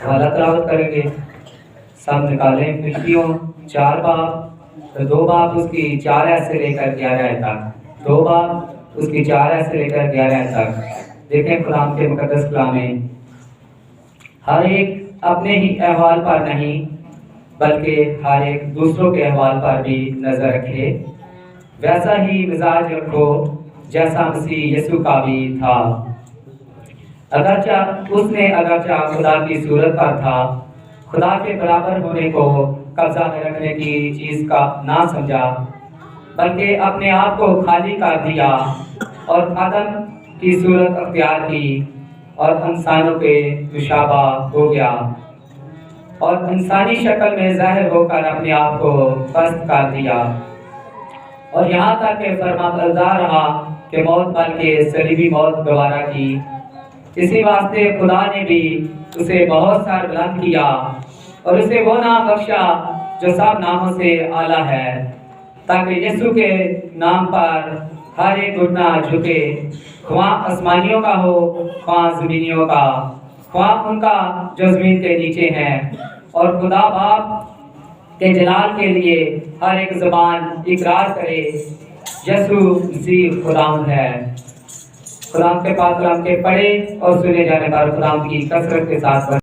حوالہ تلاوت کریں گے. سب نکالیں فلپیوں 4 باب، 2 باب اس کی 4 آیت سے لے کر 11 آیت تک، 2 باب اس کی 4 آیت سے لے کر 11 آیت تک. دیکھیں قرآن کے مقدس کلام میں ہر ایک اپنے ہی احوال پر نہیں بلکہ ہر ایک دوسروں کے احوال پر بھی نظر رکھے. ویسا ہی مزاج رکھو جیسا مسیح یسوع کا بھی تھا. اگرچہ خدا کی صورت پر تھا، خدا کے برابر ہونے کو قبضہ میں رکھنے کی چیز کا نہ سمجھا، بلکہ اپنے آپ کو خالی کر دیا اور آدم کی صورت اختیار کی اور انسانوں کے مشابہ ہو گیا اور انسانی شکل میں ظاہر ہو کر اپنے آپ کو پست کر دیا، اور یہاں تک کہ فرمانبردار رہا کہ موت بلکہ صلیبی موت گوارا کی. اسی واسطے خدا نے بھی اسے بہت سر بلند کیا اور اسے وہ نام بخشا جو سب ناموں سے اعلیٰ ہے، تاکہ یسوع کے نام پر ہر ایک گھٹنا جھکے، خواہ آسمانیوں کا ہو خواہ زمینیوں کا، خواہ ان کا جو زمین کے نیچے ہیں، اور خدا باپ کے جلال کے لیے ہر ایک زبان اقرار کرے یسوع مسیح خداوند ہے. قرآن کے پاک کلام کے پڑھے اور سنے جانے پر قرآن کی کثرت کے ساتھ